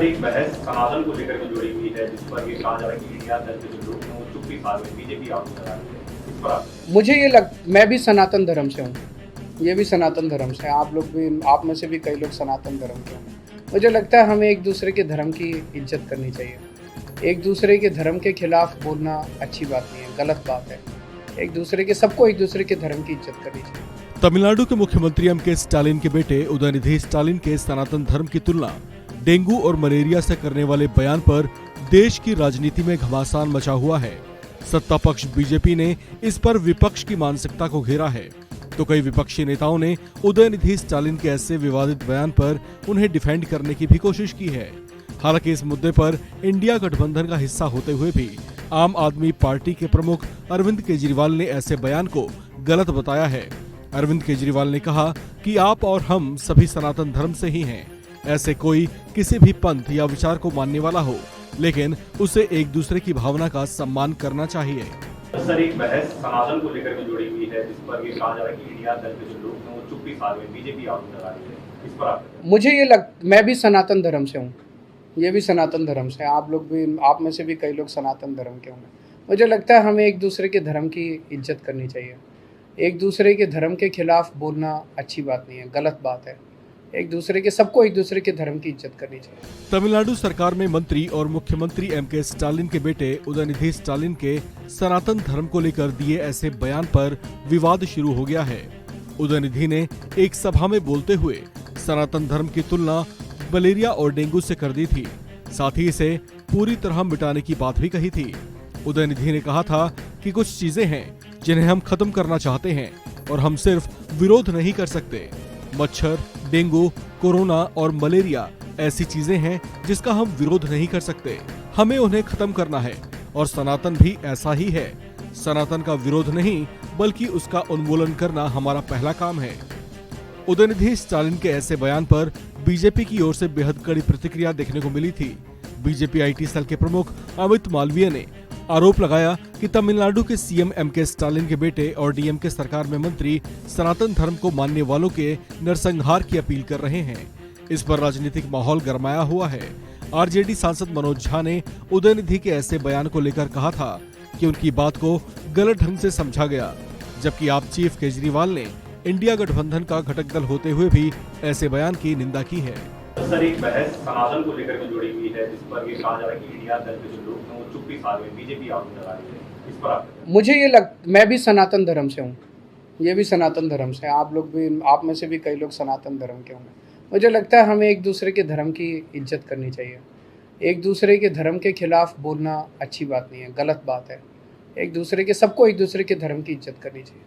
Sir, एक बहस सनातन को लेकर के जुड़ी हुई है, जिस पर ये कहा जा रहा है कि इंडिया दल के जो लोग हैं वो चुप्पी साध रहे हैं, बीजेपी आरोप लगा रही है। इस पर मुझे ये मैं भी सनातन धर्म से हूँ। ये भी सनातन धर्म से हैं। आप लोग भी, आप में से भी कई लोग सनातन धर्म के हैं। मुझे लगता है हमें एक दूसरे के धर्म की इज्जत करनी चाहिए। एक दूसरे के धर्म के खिलाफ बोलना अच्छी बात नहीं है, गलत बात है। सबको एक दूसरे के धर्म की इज्जत करनी चाहिए। तमिलनाडु के मुख्यमंत्री एम.के. स्टालिन के बेटे उदयनिधि स्टालिन के सनातन धर्म की तुलना डेंगू और मलेरिया से करने वाले बयान पर देश की राजनीति में घमासान मचा हुआ है। सत्ता पक्ष बीजेपी ने इस पर विपक्ष की मानसिकता को घेरा है, तो कई विपक्षी नेताओं ने उदयनिधि स्टालिन के ऐसे विवादित बयान पर उन्हें डिफेंड करने की भी कोशिश की है। हालांकि इस मुद्दे पर इंडिया गठबंधन का हिस्सा होते हुए भी आम आदमी पार्टी के प्रमुख अरविंद केजरीवाल ने ऐसे बयान को गलत बताया है। अरविंद केजरीवाल ने कहा कि आप और हम सभी सनातन धर्म से ही हैं। ऐसे कोई किसी भी पंथ या विचार को मानने वाला हो, लेकिन उसे एक दूसरे की भावना का सम्मान करना चाहिए। सर, एक बहस सनातन को लेकर के जुड़ी हुई है, जिस पर ये कहा जा रहा है कि इंडिया दल के जो लोग हैं वो चुप्पी साध रहे हैं, बीजेपी आरोप लगा रही है। इस पर मुझे मैं भी सनातन धर्म से हूँ। ये भी सनातन धर्म से हैं। आप लोग भी, आप में से भी कई लोग सनातन धर्म के होंगे। मुझे लगता है हमें एक दूसरे के धर्म की इज्जत करनी चाहिए। एक दूसरे के धर्म के खिलाफ बोलना अच्छी बात नहीं है, गलत बात है। सबको एक दूसरे के धर्म की इज्जत करनी चाहिए। तमिलनाडु सरकार में मंत्री और मुख्यमंत्री एम.के. स्टालिन के बेटे उदयनिधि स्टालिन के सनातन धर्म को लेकर दिए ऐसे बयान पर विवाद शुरू हो गया है। उदयनिधि ने एक सभा में बोलते हुए सनातन धर्म की तुलना मलेरिया और डेंगू से कर दी थी, साथ ही इसे पूरी तरह मिटाने की बात भी कही थी। उदयनिधि ने कहा था कि कुछ चीजें हैं जिन्हें हम खत्म करना चाहते हैं और हम सिर्फ विरोध नहीं कर सकते। मच्छर, डेंगू, कोरोना और मलेरिया ऐसी चीजें हैं जिसका हम विरोध नहीं कर सकते। हमें उन्हें खत्म करना है और सनातन भी ऐसा ही है। सनातन का विरोध नहीं बल्कि उसका उन्मूलन करना हमारा पहला काम है। उदयनिधि स्टालिन के ऐसे बयान पर बीजेपी की ओर से बेहद कड़ी प्रतिक्रिया देखने को मिली थी। बीजेपी आईटी सेल के प्रमुख अमित मालवीय ने आरोप लगाया कि तमिलनाडु के सीएम एम.के. स्टालिन के बेटे और डीएमके सरकार में मंत्री सनातन धर्म को मानने वालों के नरसंहार की अपील कर रहे हैं। इस पर राजनीतिक माहौल गरमाया हुआ है। आरजेडी सांसद मनोज झा ने उदयनिधि के ऐसे बयान को लेकर कहा था कि उनकी बात को गलत ढंग से समझा गया, जबकि आप चीफ केजरीवाल ने इंडिया गठबंधन का घटक दल होते हुए भी ऐसे बयान की निंदा की है। सर, एक बहस सनातन को लेकर के जुड़ी हुई है, जिस पर ये कहा जा रहा है कि इंडिया दल के जो लोग हैं वो चुप्पी साध रहे हैं, बीजेपी आरोप लगा रही है। इस पर मैं भी सनातन धर्म से हूँ। ये भी सनातन धर्म से हैं। आप लोग भी, आप में से भी कई लोग सनातन धर्म के होंगे। मुझे लगता है हमें एक दूसरे के धर्म की इज्जत करनी चाहिए। एक दूसरे के धर्म के खिलाफ बोलना अच्छी बात नहीं है, गलत बात है। सबको एक दूसरे के धर्म की इज्जत करनी चाहिए।